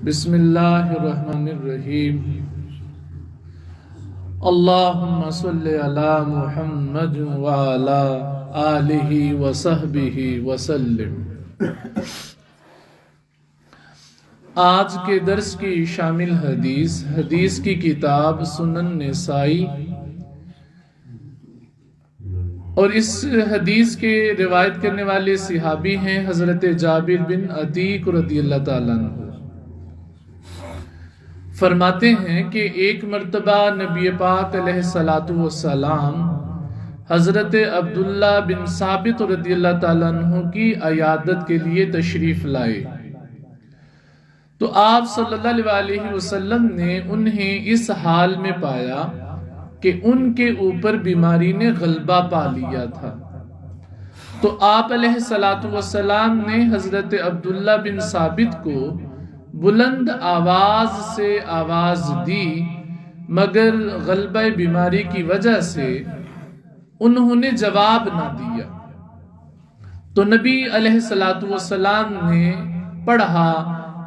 بسم اللہ الرحمن الرحیم اللہم صلی علی محمد وعلی آلہ وصحبہ وسلم۔ آج کے درس کی شامل حدیث کی کتاب سنن نسائی، اور اس حدیث کے روایت کرنے والے صحابی ہیں حضرت جابر بن عتیق رضی اللہ تعالیٰ عنہ۔ فرماتے ہیں کہ ایک مرتبہ نبی پاک علیہ السلام حضرت عبداللہ بن ثابت رضی اللہ تعالیٰ عنہ کی عیادت کے لیے تشریف لائے، تو آپ صلی اللہ علیہ وسلم نے انہیں اس حال میں پایا کہ ان کے اوپر بیماری نے غلبہ پا لیا تھا۔ تو آپ علیہ السلام نے حضرت عبداللہ بن ثابت کو بلند آواز سے آواز دی، مگر غلبہ بیماری کی وجہ سے انہوں نے جواب نہ دیا۔ تو نبی علیہ السلام نے پڑھا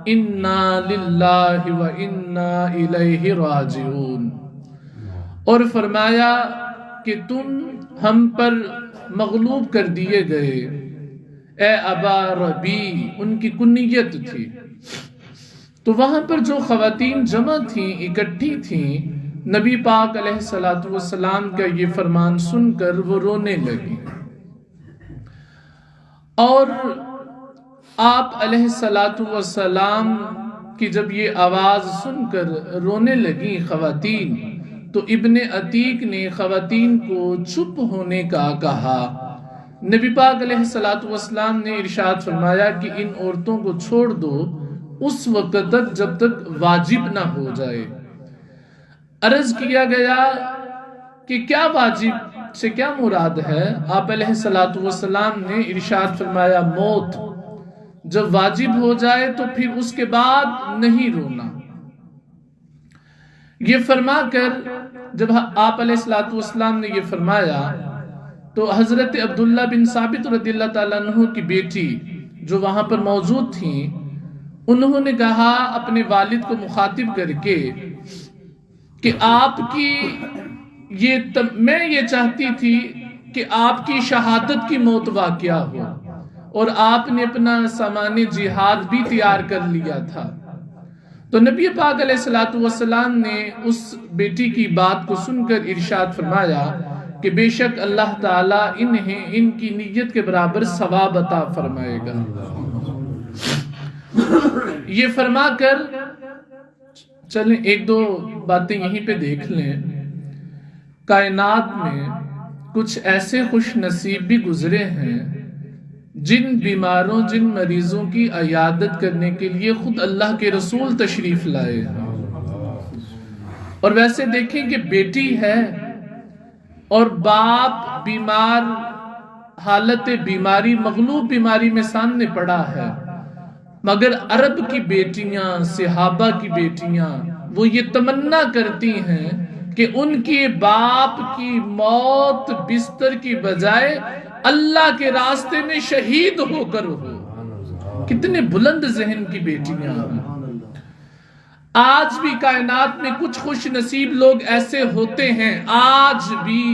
انا للہ و انا الیہ راجعون، اور فرمایا کہ تم ہم پر مغلوب کر دیے گئے اے ابا ربی، ان کی کنیت تھی۔ تو وہاں پر جو خواتین جمع تھیں، اکٹھی تھیں، نبی پاک علیہ السلام کا یہ فرمان سن کر وہ رونے لگی، اور آپ علیہ السلام کی جب یہ آواز سن کر رونے لگی خواتین، تو ابن عتیق نے خواتین کو چپ ہونے کا کہا۔ نبی پاک علیہ السلام نے ارشاد فرمایا کہ ان عورتوں کو چھوڑ دو اس وقت تک جب تک واجب نہ ہو جائے۔ عرض کیا گیا کہ کیا واجب سے کیا مراد ہے؟ آپ علیہ السلام نے ارشاد فرمایا موت، جب واجب ہو جائے تو پھر اس کے بعد نہیں رونا۔ یہ فرما کر جب آپ علیہ السلام نے یہ فرمایا تو حضرت عبداللہ بن ثابت رضی اللہ تعالیٰ عنہ کی بیٹی جو وہاں پر موجود تھیں، انہوں نے کہا اپنے والد کو مخاطب کر کے کہ میں یہ چاہتی تھی کہ آپ کی شہادت کی موت واقعہ ہو، اور آپ نے اپنا سامان جہاد بھی تیار کر لیا تھا۔ تو نبی پاک علیہ السلام نے اس بیٹی کی بات کو سن کر ارشاد فرمایا کہ بے شک اللہ تعالیٰ انہیں ان کی نیت کے برابر ثواب عطا فرمائے گا۔ یہ فرما کر چلیں ایک دو باتیں یہیں پہ دیکھ لیں۔ کائنات میں کچھ ایسے خوش نصیب بھی گزرے ہیں جن بیماروں، جن مریضوں کی عیادت کرنے کے لیے خود اللہ کے رسول تشریف لائے ہیں۔ اور ویسے دیکھیں کہ بیٹی ہے اور باپ بیمار، حالت بیماری، مغلوب بیماری میں سامنے پڑا ہے، مگر عرب کی بیٹیاں، صحابہ کی بیٹیاں وہ یہ تمنا کرتی ہیں کہ ان کے باپ کی موت بستر کی بجائے اللہ کے راستے میں شہید ہو کر ہو۔ کتنے بلند ذہن کی بیٹیاں ہیں۔ آج بھی کائنات میں کچھ خوش نصیب لوگ ایسے ہوتے ہیں آج بھی،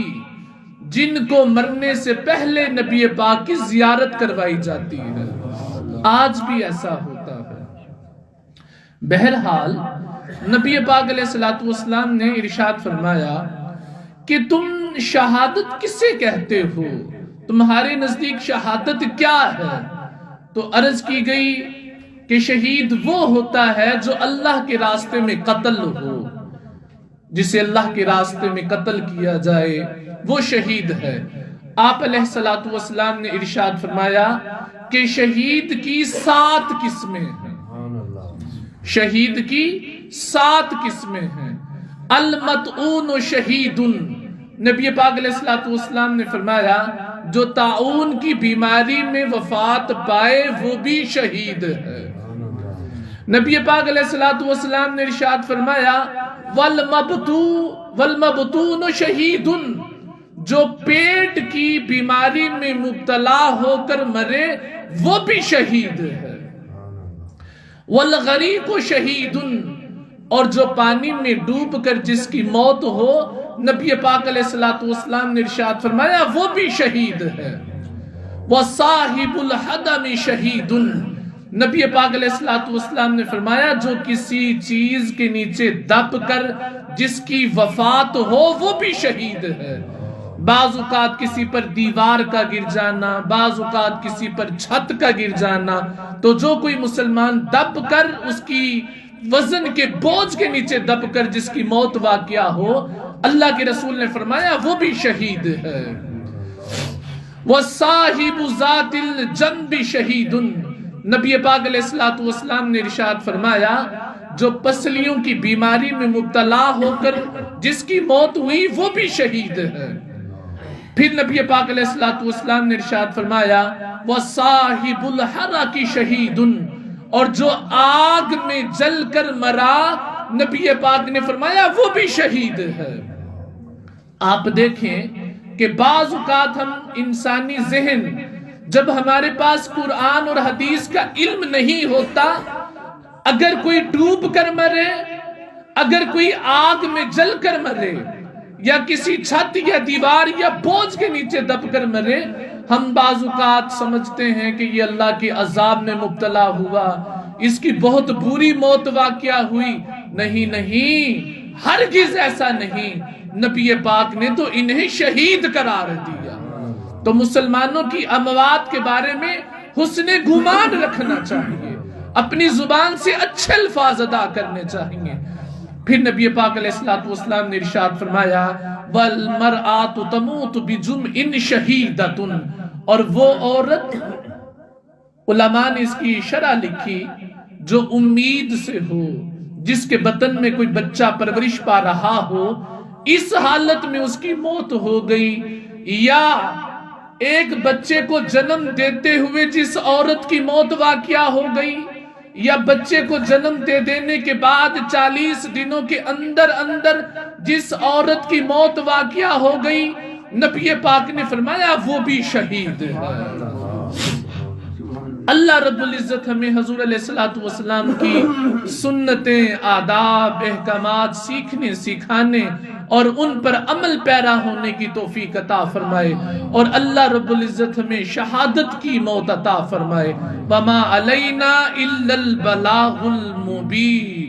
جن کو مرنے سے پہلے نبی پاک کی زیارت کروائی جاتی ہے۔ آج بھی ایسا ہوتا ہے۔ بہرحال نبی پاک علیہ السلام نے ارشاد فرمایا کہ تم شہادت کسے کہتے ہو؟ تمہارے نزدیک شہادت کیا ہے؟ تو عرض کی گئی کہ شہید وہ ہوتا ہے جو اللہ کے راستے میں قتل ہو، جسے اللہ کے راستے میں قتل کیا جائے وہ شہید ہے۔ آپ علیہ السلام نے ارشاد فرمایا کہ شہید کی 7 قسمیں ہیں۔ شہید کی 7 قسمیں ہیں۔ المطعون شہید، نبی پاک علیہ السلام نے فرمایا جو طاعون کی بیماری میں وفات پائے وہ بھی شہید ہے۔ نبی پاک علیہ السلام نے ارشاد فرمایا والمبتون شہید، جو پیٹ کی بیماری میں مبتلا ہو کر مرے وہ بھی شہید ہے۔ والغریق شہید، اور جو پانی میں ڈوب کر جس کی موت ہو، نبی پاک علیہ الصلوۃ والسلام نے ارشاد فرمایا وہ بھی شہید ہے۔ وصاحب الحدم شہید، نبی پاک علیہ الصلوۃ والسلام نے فرمایا جو کسی چیز کے نیچے دب کر جس کی وفات ہو وہ بھی شہید ہے۔ بعض اوقات کسی پر دیوار کا گر جانا، بعض اوقات کسی پر چھت کا گر جانا، تو جو کوئی مسلمان دب کر اس کی وزن کے بوجھ کے نیچے دب کر جس کی موت واقعہ ہو، اللہ کے رسول نے فرمایا وہ بھی شہید ہے۔ وَصَاحِبُ ذَاتِ الْجَنْبِ شَهِيدٌ، نبی پاک علیہ السلام نے ارشاد فرمایا جو پسلیوں کی بیماری میں مبتلا ہو کر جس کی موت ہوئی وہ بھی شہید ہے۔ پھر نبی پاک علیہ السلام نے ارشاد فرمایا وَصَاحِبُ الْحَرَقِ شَهِيدٌ، اور جو آگ میں جل کر مرا، نبی پاک نے فرمایا وہ بھی شہید ہے۔ آپ دیکھیں کہ بعض اوقات ہم انسانی ذہن، جب ہمارے پاس قرآن اور حدیث کا علم نہیں ہوتا، اگر کوئی ڈوب کر مرے، اگر کوئی آگ میں جل کر مرے، یا کسی چھت یا دیوار یا بوجھ کے نیچے دب کر مرے، ہم بعض اوقات سمجھتے ہیں کہ یہ اللہ کے عذاب میں مبتلا ہوا، اس کی بہت بری موت واقعہ ہوئی۔ نہیں، ہرگز ایسا نہیں، نبی پاک نے تو انہیں شہید قرار دیا۔ تو مسلمانوں کی اموات کے بارے میں حسن گمان رکھنا چاہیے، اپنی زبان سے اچھے الفاظ ادا کرنے چاہیے۔ پھر نبی پاک علیہ السلام نے ارشاد فرمایا وَالْمَرْآتُ تَمُوتُ بِجُمْعٍ شَهِيدَةٌ، اور وہ عورت، علماء نے اس کی شرح لکھی، جو امید سے ہو، جس کے بطن میں کوئی بچہ پرورش پا رہا ہو، اس حالت میں اس کی موت ہو گئی، یا ایک بچے کو جنم دیتے ہوئے جس عورت کی موت واقعہ ہو گئی، یا بچے کو جنم دے دینے کے بعد 40 دنوں کے اندر جس عورت کی موت واقعہ ہو گئی، نبی پاک نے فرمایا وہ بھی شہید ہے۔ اللہ رب العزت ہمیں حضور علیہ السلام کی سنتیں، آداب، احکامات سیکھنے، سکھانے اور ان پر عمل پیرا ہونے کی توفیق عطا فرمائے، اور اللہ رب العزت ہمیں شہادت کی موت عطا فرمائے۔ وَمَا عَلَيْنَا إِلَّا الْبَلَاغُ الْمُبِينُ۔